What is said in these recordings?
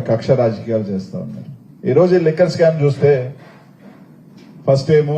కక్ష రాజకీయాలు చేస్తా ఉన్నారు. ఈరోజు ఈ లిక్కర్ స్కామ్ చూస్తే ఫస్ట్ ఏమో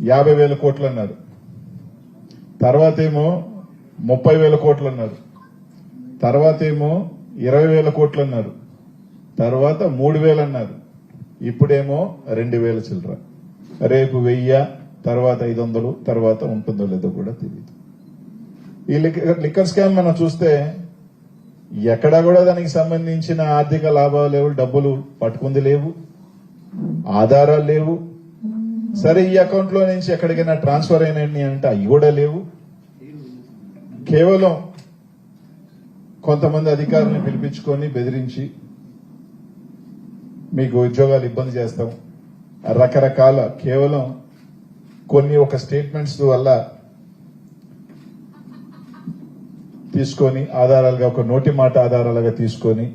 50,000 కోట్లు అన్నారు, తర్వాత ఏమో 30,000 కోట్లు అన్నారు, తర్వాత ఏమో 20,000 కోట్లు అన్నారు, తర్వాత 3,000 అన్నారు, ఇప్పుడేమో 2,000 చిల్లర, రేపు 1000, తర్వాత 500, తర్వాత ఉంటుందో లేదో కూడా తెలియదు. ఈ లిక్కర్ స్కామ్ మనం చూస్తే ఎక్కడా కూడా దానికి సంబంధించిన ఆర్థిక లాభాలు లేవు, డబ్బులు పట్టుకుంది లేవు, ఆధారాలు లేవు. సరే ఈ అకౌంట్ లో నుంచి ఎక్కడికైనా ట్రాన్స్ఫర్ అయినాయి అంటే అవి కూడా లేవు. కేవలం కొంతమంది అధికారులను పిలిపించుకొని బెదిరించి మీకు ఉద్యోగాలు ఇబ్బంది చేస్తాం, రకరకాల కేవలం కొన్ని ఒక స్టేట్మెంట్స్ వల్ల తీసుకొని ఆధారాలుగా, ఒక నోటి మాట ఆధారాలుగా తీసుకొని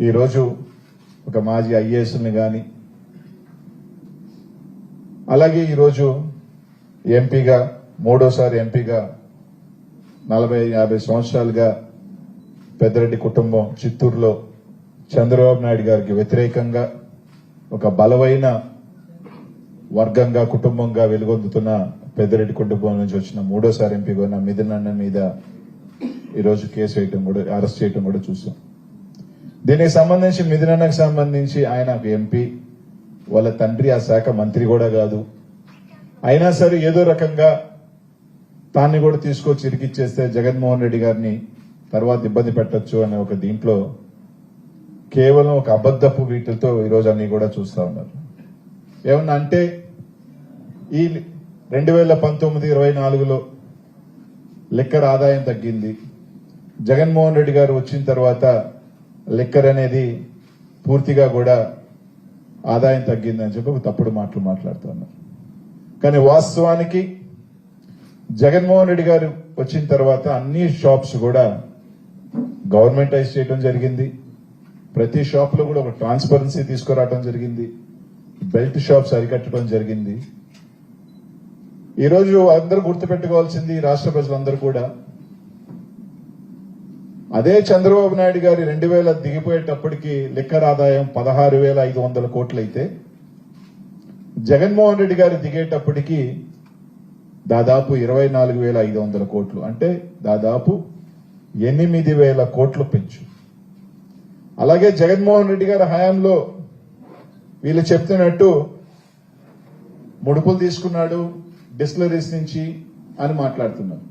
ఈరోజు ఒక మాజీ ఐఏఎస్ని కానీ, అలాగే ఈరోజు ఎంపీగా, మూడోసారి ఎంపీగా 40-50 సంవత్సరాలుగా పెద్దిరెడ్డి కుటుంబం చిత్తూరులో చంద్రబాబు నాయుడు గారికి వ్యతిరేకంగా ఒక బలమైన వర్గంగా, కుటుంబంగా వెలుగొందుతున్న పెద్దిరెడ్డి కుటుంబం నుంచి వచ్చిన మూడోసారి ఎంపీగా ఉన్న మిథున్ అన్న మీద ఈరోజు కేసు వేయటం కూడా, అరెస్ట్ చేయటం కూడా చూసాం. దీనికి సంబంధించి మిథున్ అన్నకు సంబంధించి ఆయన ఎంపీ, వాళ్ళ తండ్రి ఆ శాఖ మంత్రి కూడా కాదు. అయినా సరే ఏదో రకంగా తాన్ని కూడా తీసుకొచ్చి ఇరికిచ్చేస్తే జగన్మోహన్ రెడ్డి గారిని తర్వాత ఇబ్బంది పెట్టచ్చు అనే ఒక దీంట్లో కేవలం ఒక అబద్ధపు వీటితో ఈరోజు అన్ని కూడా చూస్తా ఉన్నారు. ఏమన్నా అంటే ఈ 2019-24లో లిక్కర్ ఆదాయం తగ్గింది, జగన్మోహన్ రెడ్డి గారు వచ్చిన తర్వాత లిక్కర్ అనేది పూర్తిగా కూడా ఆదాయం తగ్గిందని చెప్పి ఒక తప్పుడు మాటలు మాట్లాడుతున్నారు. కానీ వాస్తవానికి జగన్మోహన్ రెడ్డి గారు వచ్చిన తర్వాత అన్ని షాప్స్ కూడా గవర్నమెంటైజ్ చేయడం జరిగింది. ప్రతి షాప్ లో కూడా ఒక ట్రాన్స్పరెన్సీ తీసుకురావడం జరిగింది. బెల్ట్ షాప్స్ అరికట్టడం జరిగింది. ఈరోజు అందరూ గుర్తుపెట్టుకోవాల్సింది, రాష్ట్ర ప్రజలందరూ కూడా, అదే చంద్రబాబు నాయుడు గారి 2000 దిగిపోయేటప్పటికి లిక్కర్ ఆదాయం 16,500 కోట్లు అయితే, జగన్మోహన్ రెడ్డి గారు దిగేటప్పటికి దాదాపు 24,500 కోట్లు, అంటే దాదాపు 8,000 కోట్లు పెంచు. అలాగే జగన్మోహన్ రెడ్డి గారి హయాంలో వీళ్ళు చెప్తున్నట్టు ముడుపులు తీసుకున్నాడు డిస్టిలరీస్ నుంచి అని మాట్లాడుతున్నారు.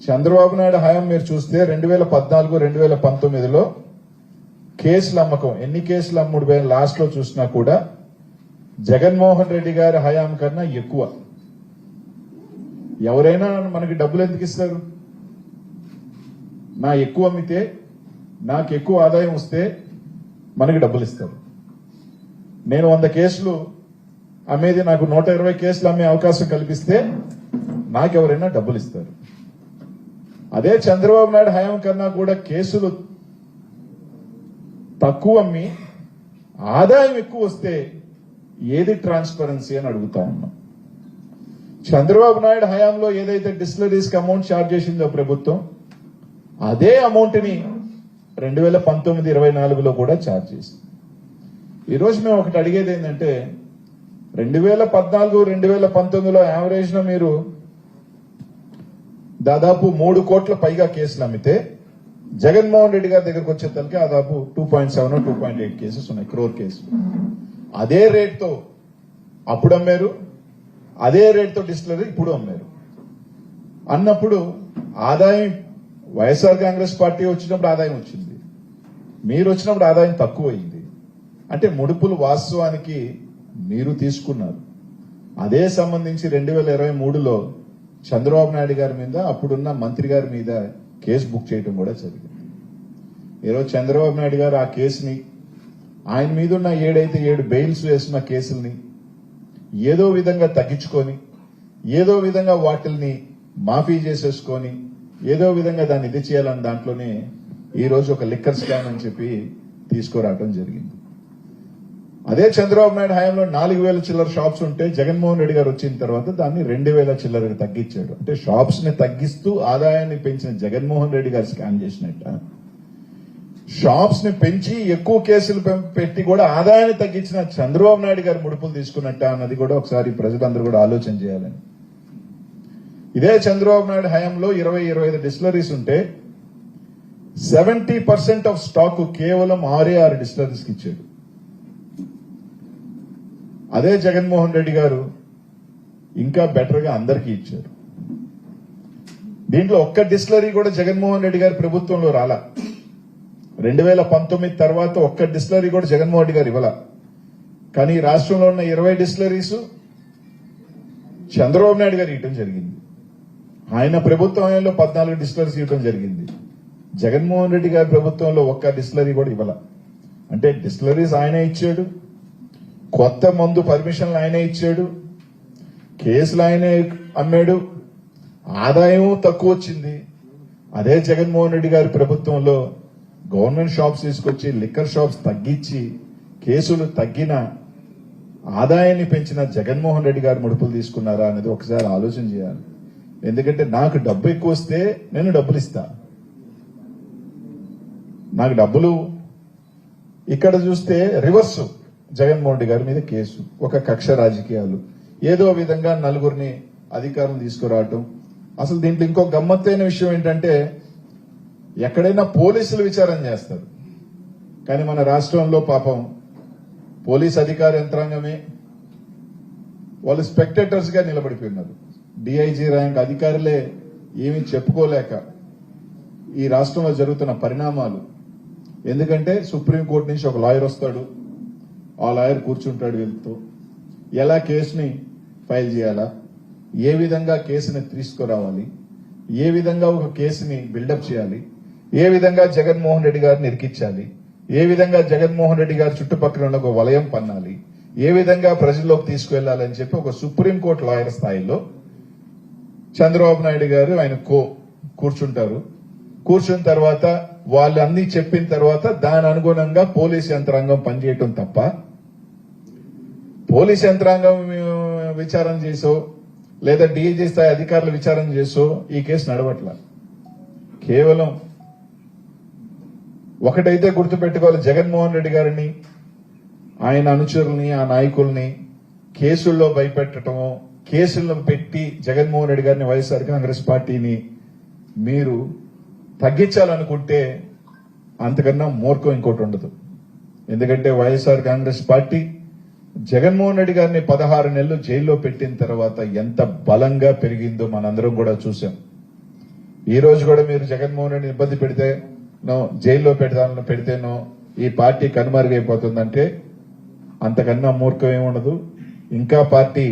చంద్రబాబు నాయుడు హయాం మీరు చూస్తే 2014-2019లో కేసుల అమ్మకం, ఎన్ని కేసులు అమ్ముడు పోయిన లాస్ట్ లో చూసినా కూడా జగన్మోహన్ రెడ్డి గారి హయాం కన్నా ఎక్కువ. ఎవరైనా మనకి డబ్బులు ఎందుకు ఇస్తారు? నా ఎక్కువ అమ్మితే, నాకు ఎక్కువ ఆదాయం వస్తే మనకి డబ్బులు ఇస్తారు. నేను 100 కేసులు అమ్మేది నాకు 120 కేసులు అమ్మే అవకాశం కల్పిస్తే నాకెవరైనా డబ్బులు ఇస్తారు. అదే చంద్రబాబు నాయుడు హయాం కన్నా కూడా కేసులు తక్కువ అమ్మి ఆదాయం ఎక్కువ వస్తే ఏది ట్రాన్స్పరెన్సీ అని అడుగుతా ఉన్నాం. చంద్రబాబు నాయుడు హయాంలో ఏదైతే డిస్టిలరీస్ కి అమౌంట్ ఛార్జ్ చేసిందో ప్రభుత్వం, అదే అమౌంట్ ని 2019-24లో కూడా ఛార్జ్ చేసింది. ఈరోజు మేము ఒకటి అడిగేది ఏంటంటే, 2014-2019లో యావరేజ్ లో మీరు దాదాపు 3 కోట్ల పైగా కేసులు అమ్మితే, జగన్మోహన్ రెడ్డి గారి దగ్గరకు వచ్చేసరికి దాదాపు 2.7 2.8 కేసెస్ ఉన్నాయి, క్రోర్ కేసులు. అదే రేట్తో అప్పుడు అమ్మారు, అదే రేట్తో డిస్టిలరీ ఇప్పుడు అమ్మారు అన్నప్పుడు ఆదాయం, వైఎస్ఆర్ కాంగ్రెస్ పార్టీ వచ్చినప్పుడు ఆదాయం వచ్చింది, మీరు వచ్చినప్పుడు ఆదాయం తక్కువైంది. అంటే ముడుపులు వాస్తవానికి మీరు తీసుకున్నారు. అదే సంబంధించి 2023లో చంద్రబాబు నాయుడు గారి మీద, అప్పుడున్న మంత్రి గారి మీద కేసు బుక్ చేయడం కూడా జరిగింది. ఈరోజు చంద్రబాబు నాయుడు గారు ఆ కేసుని, ఆయన మీద ఉన్న 7 బెయిల్స్ వేసిన కేసుల్ని ఏదో విధంగా తగ్గించుకొని, ఏదో విధంగా వాటిల్ని మాఫీ చేసేసుకొని, ఏదో విధంగా దాన్ని ఇది చేయాలని దాంట్లోనే ఈరోజు ఒక లిక్కర్ స్కామ్ అని చెప్పి తీసుకురావడం జరిగింది. అదే చంద్రబాబు నాయుడు హయాంలో 4,000 చిల్లర షాప్స్ ఉంటే జగన్మోహన్ రెడ్డి గారు వచ్చిన తర్వాత దాన్ని 2,000 చిల్లరకి తగ్గించాడు. అంటే షాప్స్ ని తగ్గిస్తూ ఆదాయాన్ని పెంచిన జగన్మోహన్ రెడ్డి గారు స్కామ్ చేసినట్ట, షాప్స్ ని పెంచి ఎక్కువ కేసులు పెట్టి కూడా ఆదాయాన్ని తగ్గించిన చంద్రబాబు నాయుడు గారు ముడుపులు తీసుకున్నట్ట అన్నది కూడా ఒకసారి ప్రజలందరూ కూడా ఆలోచన చేయాలని. ఇదే చంద్రబాబు నాయుడు హయాంలో 20-25 డిస్టిలరీస్ ఉంటే 70% ఆఫ్ స్టాక్ కేవలం 6 డిస్టిలరీస్కి ఇచ్చాడు. అదే జగన్మోహన్ రెడ్డి గారు ఇంకా బెటర్ గా అందరికీ ఇచ్చారు. దీంట్లో ఒక్క డిస్టిలరీ కూడా జగన్మోహన్ రెడ్డి గారి ప్రభుత్వంలో రాలా. 2019 తర్వాత ఒక్క డిస్టిలరీ కూడా జగన్మోహన్ రెడ్డి గారు ఇవ్వాల. కానీ రాష్ట్రంలో ఉన్న 20 డిస్టిలరీస్ చంద్రబాబు నాయుడు గారు ఇవ్వడం జరిగింది. ఆయన ప్రభుత్వంలో 14 డిస్టిలరీస్ ఇవ్వడం జరిగింది. జగన్మోహన్ రెడ్డి గారి ప్రభుత్వంలో ఒక్క డిస్టిలరీ కూడా ఇవ్వాల. అంటే డిస్టిలరీస్ ఆయనే ఇచ్చాడు, కొత్త మందు పర్మిషన్లు ఆయనే ఇచ్చాడు, కేసులు ఆయనే అమ్మాడు, ఆదాయం తక్కువ వచ్చింది. అదే జగన్మోహన్ రెడ్డి గారి ప్రభుత్వంలో గవర్నమెంట్ షాప్స్ తీసుకొచ్చి లిక్కర్ షాప్స్ తగ్గించి కేసులు తగ్గిన ఆదాయాన్ని పెంచిన జగన్మోహన్ రెడ్డి గారు ముడుపులు తీసుకున్నారా అనేది ఒకసారి ఆలోచన చేయాలి. ఎందుకంటే నాకు డబ్బు ఎక్కువ వస్తే నేను డబ్బులు ఇస్తా, నాకు డబ్బులు ఇక్కడ చూస్తే రివర్స్ జగన్మోహన్ రెడ్డి గారి మీద కేసు, ఒక కక్ష రాజకీయాలు, ఏదో విధంగా నలుగురిని అధికారం తీసుకురావటం. అసలు దీంట్లో ఇంకో గమ్మత్తైన విషయం ఏంటంటే ఎక్కడైనా పోలీసులు విచారణ చేస్తారు, కానీ మన రాష్ట్రంలో పాపం పోలీస్ అధికార యంత్రాంగమే వాళ్ళు స్పెక్టేటర్స్ గా నిలబడిపోయినారు. డిఐజీ ర్యాంక్ అధికారులే ఏమీ చెప్పుకోలేక ఈ రాష్ట్రంలో జరుగుతున్న పరిణామాలు. ఎందుకంటే సుప్రీంకోర్టు నుంచి ఒక లాయర్ వస్తాడు, ఆ లాయర్ కూర్చుంటాడు, వీళ్ళతో ఎలా కేసుని ఫైల్ చేయాలా, ఏ విధంగా కేసుని తీసుకురావాలి, ఏ విధంగా ఒక కేసుని బిల్డప్ చేయాలి, ఏ విధంగా జగన్మోహన్ రెడ్డి గారిని ఇరికించాలి, ఏ విధంగా జగన్మోహన్ రెడ్డి గారి చుట్టుపక్కల ఉన్న ఒక వలయం పన్నాలి, ఏ విధంగా ప్రజల్లోకి తీసుకువెళ్లాలని చెప్పి ఒక సుప్రీంకోర్టు లాయర్ స్థాయిలో చంద్రబాబు నాయుడు గారు ఆయన కూర్చుంటారు. కూర్చున్న తర్వాత వాళ్ళు అన్ని చెప్పిన తర్వాత దాని అనుగుణంగా పోలీస్ యంత్రాంగం పనిచేయటం తప్ప పోలీస్ యంత్రాంగం విచారణ చేసో లేదా డీఐజీ స్థాయి అధికారులు విచారణ చేసో ఈ కేసు నడవట్ల. కేవలం ఒకటైతే గుర్తుపెట్టుకోవాలి, జగన్మోహన్ రెడ్డి గారిని ఆయన అనుచరుల్ని ఆ నాయకుల్ని కేసుల్లో భయపెట్టడమో, కేసులను పెట్టి జగన్మోహన్ రెడ్డి గారిని వైఎస్ఆర్ కాంగ్రెస్ పార్టీని మీరు తగ్గించాలనుకుంటే అంతకన్నా మూర్ఖం ఇంకోటి ఉండదు. ఎందుకంటే వైఎస్ఆర్ కాంగ్రెస్ పార్టీ జగన్మోహన్ రెడ్డి గారిని 16 నెలలు జైల్లో పెట్టిన తర్వాత ఎంత బలంగా పెరిగిందో మనందరం కూడా చూసాం. ఈ రోజు కూడా మీరు జగన్మోహన్ రెడ్డిని ఇబ్బంది పెడితేనో జైల్లో పెడితేనో ఈ పార్టీ కనుమరుగైపోతుందంటే అంతకన్నా మూర్ఖం ఏముండదు. ఇంకా పార్టీ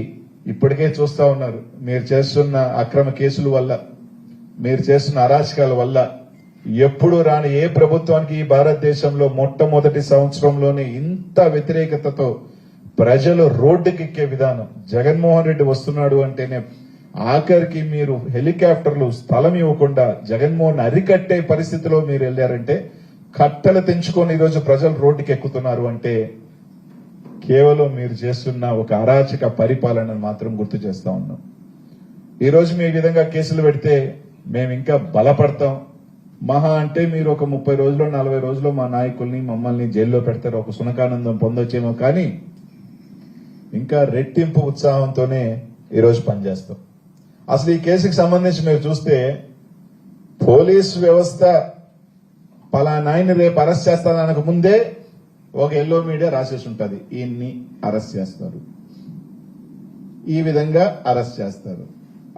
ఇప్పటికే చూస్తా ఉన్నారు, మీరు చేస్తున్న అక్రమ కేసుల వల్ల, మీరు చేస్తున్న అరాచకాల వల్ల ఎప్పుడు రాని ఏ ప్రభుత్వానికి ఈ భారతదేశంలో మొట్టమొదటి సంవత్సరంలోనే ఇంత వ్యతిరేకతతో ప్రజలు రోడ్డుకెక్కే విధానం. జగన్మోహన్ రెడ్డి వస్తున్నాడు అంటేనే ఆఖరికి మీరు హెలికాప్టర్లు స్థలం ఇవ్వకుండా జగన్మోహన్ అరికట్టే పరిస్థితిలో మీరు వెళ్లారంటే, కట్టలు తెంచుకొని ఈరోజు ప్రజలు రోడ్డుకి ఎక్కుతున్నారు అంటే కేవలం మీరు చేస్తున్న ఒక అరాచక పరిపాలనను మాత్రం గుర్తు చేస్తా ఉన్నాం. ఈ రోజు మీ విధంగా కేసులు పెడితే మేము ఇంకా బలపడతాం. మహా అంటే మీరు ఒక 30 రోజులు 40 రోజులు మా నాయకుల్ని మమ్మల్ని జైల్లో పెడతారు, ఒక సునకానందం పొందొచ్చేమో, కానీ ఇంకా రెట్టింపు ఉత్సాహంతోనే ఈరోజు పనిచేస్తాం. అసలు ఈ కేసుకి సంబంధించి మీరు చూస్తే పోలీస్ వ్యవస్థ పలానాయన్ని రేపు అరెస్ట్ చేస్తాననక ముందే ఒక ఎల్లో మీడియా రాసేసి ఉంటుంది, ఈయన్ని అరెస్ట్ చేస్తారు, ఈ విధంగా అరెస్ట్ చేస్తారు.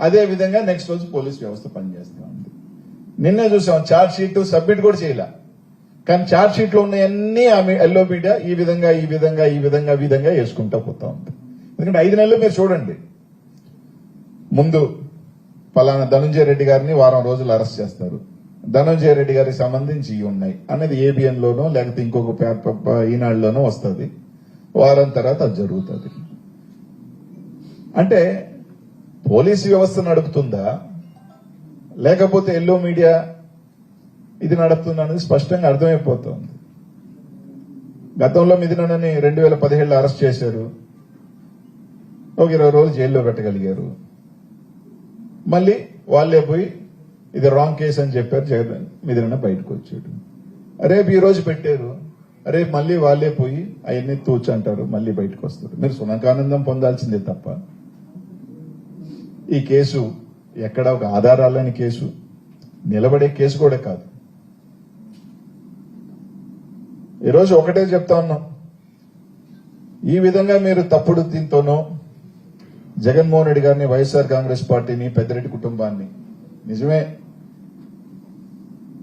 అదే విధంగా నెక్స్ట్ రోజు పోలీస్ వ్యవస్థ పనిచేస్తా ఉంది. నిన్నే చూసాం, ఛార్జ్ షీట్ సబ్మిట్ కూడా చేయలే, కానీ ఛార్జ్ షీట్ లో ఉన్నాయన్నీ ఎల్లో మీడియా ఈ విధంగా ఈ విధంగా ఈ విధంగా ఈ విధంగా వేసుకుంటా పోతా ఉంది. ఎందుకంటే 5 నెలలు మీరు చూడండి, ముందు పలానా ధనంజయ రెడ్డి గారిని వారం రోజులు అరెస్ట్ చేస్తారు, ధనంజయ రెడ్డి గారికి సంబంధించి ఇవి ఉన్నాయి అనేది ఏబిఎన్ లోనో లేకపోతే ఇంకొక ఈనాడులోనో వస్తుంది, వారం తర్వాత అది జరుగుతుంది. అంటే పోలీసు వ్యవస్థ నడుపుతుందా లేకపోతే ఎల్లో మీడియా ఇది నడుపుతుందా అనేది స్పష్టంగా అర్థమైపోతుంది. గతంలో మిథునని 2017లో అరెస్ట్ చేశారు, ఒక 20 రోజులు జైల్లో పెట్టగలిగారు. మళ్ళీ వాళ్ళే పోయి ఇది రాంగ్ కేసు అని చెప్పారు, జగన్ మిథున బయటకు వచ్చాడు. రేపు ఈ రోజు పెట్టారు, రేపు మళ్ళీ వాళ్ళే పోయి అవన్నీ తూచంటారు, మళ్ళీ బయటకు వస్తారు. మీరు సునకానందం పొందాల్సిందే తప్ప ఈ కేసు ఎక్కడ ఒక ఆధారాలని కేసు, నిలబడే కేసు కూడా కాదు. ఈరోజు ఒకటే చెప్తా ఉన్నాం, ఈ విధంగా మీరు తప్పుడు దీంతోనో జగన్మోహన్ రెడ్డి గారిని, వైఎస్ఆర్ కాంగ్రెస్ పార్టీని, పెద్దిరెడ్డి కుటుంబాన్ని, నిజమే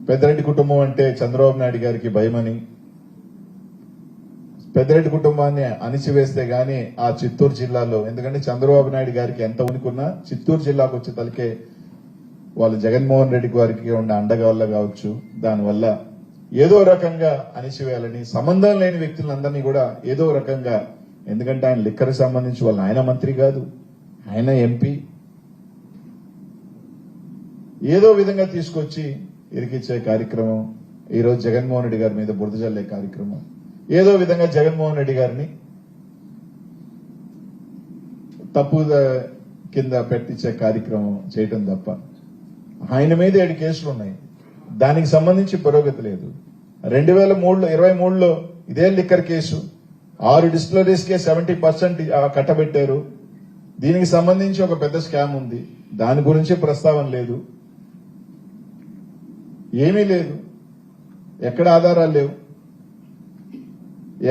పెద్దిరెడ్డి కుటుంబం అంటే చంద్రబాబు నాయుడు గారికి భయమని, పెద్దిరెడ్డి కుటుంబాన్ని అణిచివేస్తే గాని ఆ చిత్తూరు జిల్లాలో, ఎందుకంటే చంద్రబాబు నాయుడు గారికి ఎంత ఉనికున్నా చిత్తూరు జిల్లాకు వచ్చే తలకే వాళ్ళు జగన్మోహన్ రెడ్డి గారికి ఉన్న అండగా వల్ల కావచ్చు, దానివల్ల ఏదో రకంగా అణిచివేయాలని, సంబంధం లేని వ్యక్తులందరినీ కూడా ఏదో రకంగా, ఎందుకంటే ఆయన లిక్కర్కి సంబంధించి వాళ్ళు, ఆయన మంత్రి కాదు, ఆయన ఎంపీ, ఏదో విధంగా తీసుకొచ్చి ఇరికిచ్చే కార్యక్రమం, ఈరోజు జగన్మోహన్ రెడ్డి గారి మీద బురద జల్లే కార్యక్రమం, ఏదో విధంగా జగన్మోహన్ రెడ్డి గారిని తప్పు కింద పెట్టించే కార్యక్రమం చేయటం తప్ప ఆయన మీద 7 కేసులు ఉన్నాయి, దానికి సంబంధించి పురోగతి లేదు. 2023లో ఇదే లిక్కర్ కేసు 6 డిస్టిలరీస్ కే 70% కట్టబెట్టారు. దీనికి సంబంధించి ఒక పెద్ద స్కామ్ ఉంది, దాని గురించి ప్రస్తావన లేదు, ఏమీ లేదు, ఎక్కడ ఆధారాలు లేవు,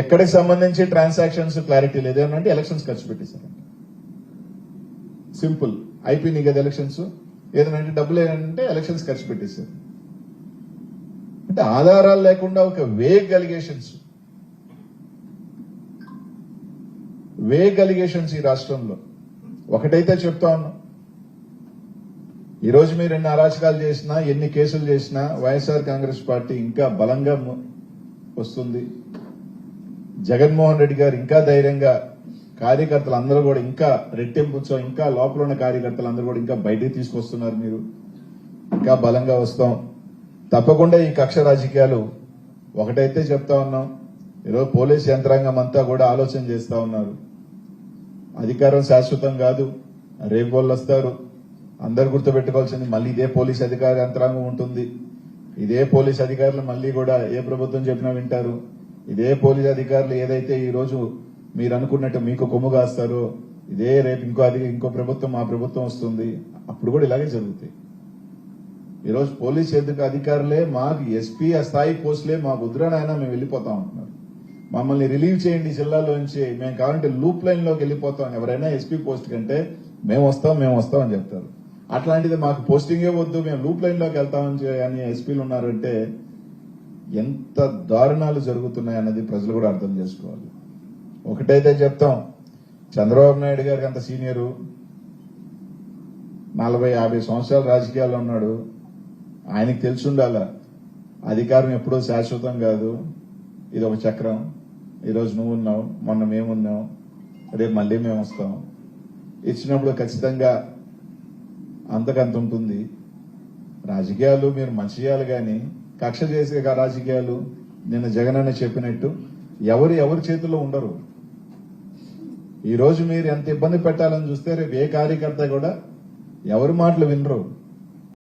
ఎక్కడికి సంబంధించి ట్రాన్సాక్షన్స్ క్లారిటీ లేదు. ఏమంటే ఎలక్షన్స్ ఖర్చు పెట్టేశారంట, సింపుల్, అయిపోయినాయి కదా ఎలక్షన్స్, ఏదంటే డబ్బులు ఏంటంటే ఎలక్షన్స్ ఖర్చు పెట్టేశారు. అంటే ఆధారాలు లేకుండా ఒక వేగ్ అలిగేషన్స్ ఈ రాష్ట్రంలో. ఒకటైతే చెప్తా ఉన్నాం, ఈరోజు మీరు ఎన్ని అరాచకాలు చేసినా, ఎన్ని కేసులు చేసినా వైఎస్ఆర్ కాంగ్రెస్ పార్టీ ఇంకా బలంగా వస్తుంది. జగన్మోహన్ రెడ్డి గారు ఇంకా ధైర్యంగా, కార్యకర్తలు అందరూ కూడా ఇంకా రెట్టింపుతో, ఇంకా లోపల ఉన్న కార్యకర్తలు అందరూ కూడా ఇంకా బయటికి తీసుకొస్తున్నారు. మీరు ఇంకా బలంగా వస్తాం. తప్పకుండా ఈ కక్ష రాజకీయాలు, ఒకటైతే చెప్తా ఉన్నాం, ఈరోజు పోలీస్ యంత్రాంగం అంతా కూడా ఆలోచన చేస్తా ఉన్నారు. అధికారం శాశ్వతం కాదు, రేపు వాళ్ళు వస్తారు. అందరు గుర్తుపెట్టుకోవాల్సింది, మళ్ళీ ఇదే పోలీస్ అధికార యంత్రాంగం ఉంటుంది. ఇదే పోలీస్ అధికారులు మళ్ళీ కూడా ఏ ప్రభుత్వం చెప్పినా వింటారు. ఇదే పోలీస్ అధికారులు ఏదైతే ఈ రోజు మీరు అనుకున్నట్టు మీకు కొమ్ము కాస్తారో, ఇదే రేపు ఇంకో ప్రభుత్వం, మా ప్రభుత్వం వస్తుంది, అప్పుడు కూడా ఇలాగే జరుగుతాయి. ఈరోజు పోలీస్ అధికారులే మాకు ఎస్పీ స్థాయి పోస్టులే మాకు వద్దురానైనా మేము వెళ్ళిపోతాం అంటున్నారు. మమ్మల్ని రిలీవ్ చేయండి జిల్లాలో నుంచి, మేము కావాలంటే లూప్ లైన్ లోకి వెళ్ళిపోతాం, ఎవరైనా ఎస్పీ పోస్ట్ కంటే మేము వస్తాం అని చెప్తారు. అట్లాంటిది మాకు పోస్టింగే వద్దు, మేము లూప్ లైన్ లోకి వెళ్తామని అని ఎస్పీలు ఉన్నారంటే ఎంత దారుణాలు జరుగుతున్నాయన్నది ప్రజలు కూడా అర్థం చేసుకోవాలి. ఒకటైతే చెప్తాం, చంద్రబాబు నాయుడు గారికి అంత సీనియరు, 40-50 సంవత్సరాల రాజకీయాల్లో ఉన్నాడు, ఆయనకి తెలిసి ఉండాల అధికారం ఎప్పుడూ శాశ్వతం కాదు, ఇది ఒక చక్రం. ఈరోజు నువ్వు ఉన్నావు, మొన్న మేమున్నాం, రేపు మళ్ళీ మేము వస్తాం. ఇచ్చినప్పుడు ఖచ్చితంగా అంతకంత ఉంటుంది. రాజకీయాలు మీరు మంచి చేయాలి కానీ కక్ష చేసే రాజకీయాలు, నిన్న జగన్ అన్న చెప్పినట్టు ఎవరి చేతుల్లో ఉండరు. ఈ రోజు మీరు ఎంత ఇబ్బంది పెట్టాలని చూస్తే రేపు ఏ కార్యకర్త కూడా ఎవరి మాటలు వినరు.